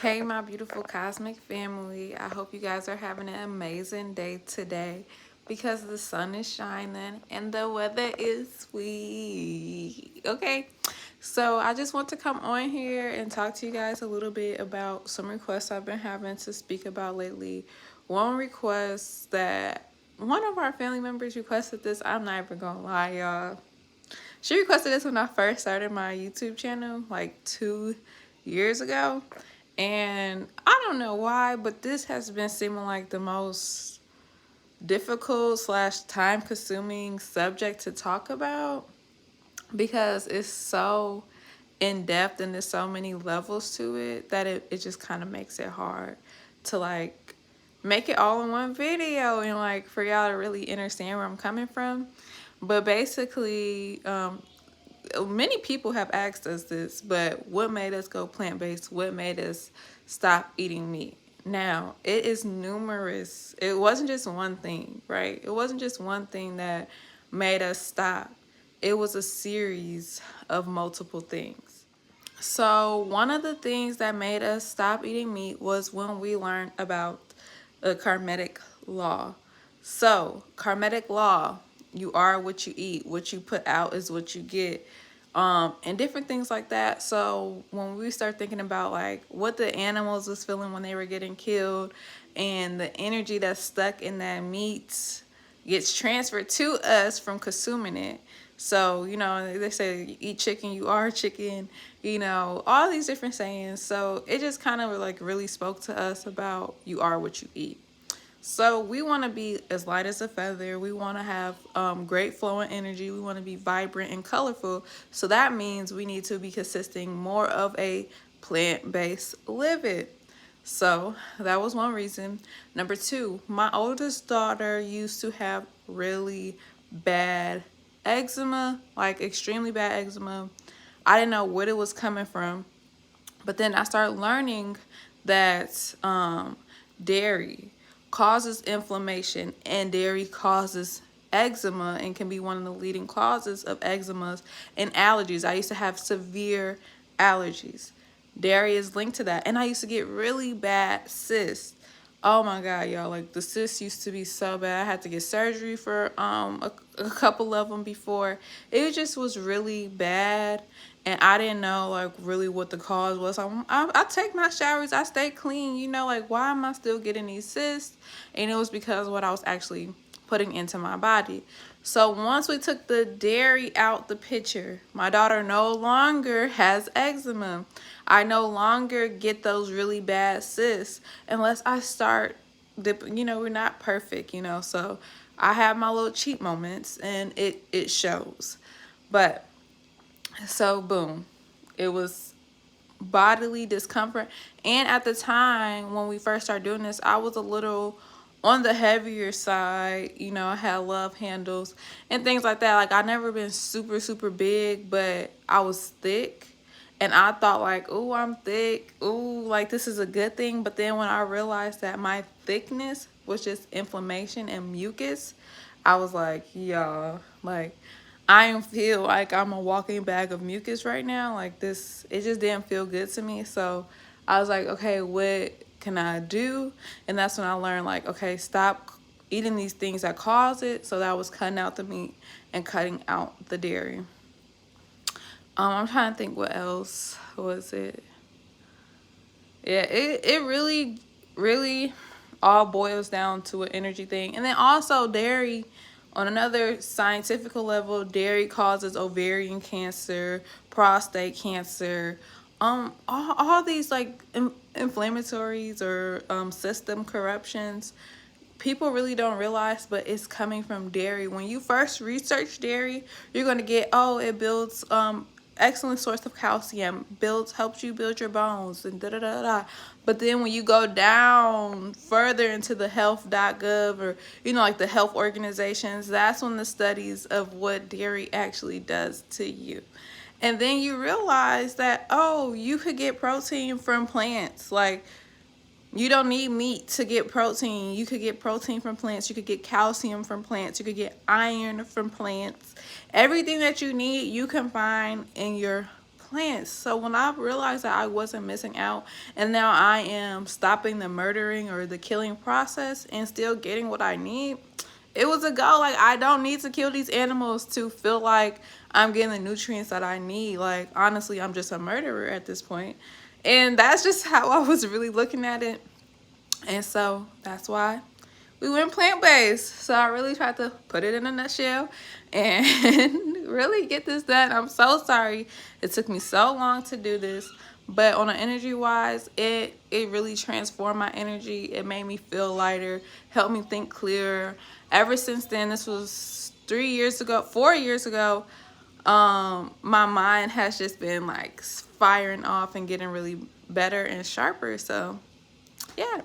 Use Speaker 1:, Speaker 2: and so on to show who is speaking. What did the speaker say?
Speaker 1: Hey, my beautiful cosmic family. I hope you guys are having an amazing day today because the sun is shining and the weather is sweet. Okay, so I just want to come on here and talk to you guys a little bit about some requests I've been having to speak about lately. One request that one of our family members requested this. I'm not even gonna lie, y'all. She requested this when I first started my YouTube channel like 2 years ago. And I don't know why, but this has been seeming like the most difficult slash time consuming subject to talk about because it's so in depth and there's so many levels to it that it just kind of makes it hard to like make it all in one video and like for y'all to really understand where I'm coming from. But basically, many people have asked us this, but what made us go plant-based? What made us stop eating meat? Now, it is numerous. It wasn't just one thing, right? It wasn't just one thing that made us stop. It was a series of multiple things. So, one of the things that made us stop eating meat was when we learned about the karmic law. So, karmic law, you are what you eat. What you put out is what you get. And different things like that. So when we start thinking about like what the animals was feeling when they were getting killed and the energy that's stuck in that meat gets transferred to us from consuming it. So, they say you eat chicken, you are chicken, all these different sayings. So it just kind of like really spoke to us about you are what you eat. So we want to be as light as a feather. We want to have great flowing energy. We want to be vibrant and colorful. So that means we need to be consisting more of a plant-based living. So that was one reason. Number two, my oldest daughter used to have really bad eczema, like extremely bad eczema. I didn't know what it was coming from. But then I started learning that dairy causes inflammation and dairy causes eczema and can be one of the leading causes of eczemas and allergies. I used to have severe allergies. Dairy is linked to that. And I used to get really bad cysts. Oh my God, y'all. Like the cysts used to be so bad. I had to get surgery for a couple of them before. It just was really bad. And I didn't know like really what the cause was. I take my showers. I stay clean. Like why am I still getting these cysts? And it was because of what I was actually putting into my body. So once we took the dairy out the picture, my daughter no longer has eczema. I no longer get those really bad cysts unless I start dipping. We're not perfect, so I have my little cheat moments and it shows. But so boom, it was bodily discomfort. And at the time when we first started doing this, I was a little on the heavier side. I had love handles and things like that. Like I never been super, super big, but I was thick. And I thought like, oh, I'm thick. Oh, like this is a good thing. But then when I realized that my thickness was just inflammation and mucus, I was like, y'all, like I feel like I'm a walking bag of mucus right now. Like this, it just didn't feel good to me. So I was like, okay, what can I do? And that's when I learned like, okay, stop eating these things that cause it. So that was cutting out the meat and cutting out the dairy. I'm trying to think what else was it. Yeah, it really, really all boils down to an energy thing. And then also dairy, on another scientific level, dairy causes ovarian cancer, prostate cancer, all these like inflammatories or system corruptions. People really don't realize, but it's coming from dairy. When you first research dairy, you're gonna get, oh, it builds excellent source of calcium, helps you build your bones and da da da da. But then when you go down further into the health.gov or like the health organizations, that's when the studies of what dairy actually does to you. And then you realize that, oh, you could get protein from plants. Like you don't need meat to get protein. You could get protein from plants. You could get calcium from plants. You could get iron from plants. Everything that you need, you can find in your plants. So when I realized that I wasn't missing out, and now I am stopping the murdering or the killing process and still getting what I need, it was a go. Like, I don't need to kill these animals to feel like I'm getting the nutrients that I need. Like, honestly, I'm just a murderer at this point. And that's just how I was really looking at it. And so that's why we went plant-based. So I really tried to put it in a nutshell and really get this done. I'm so sorry it took me so long to do this, but on an energy wise, it really transformed my energy. It made me feel lighter, helped me think clearer. Ever since then, this was 4 years ago, my mind has just been like firing off and getting really better and sharper. So yeah,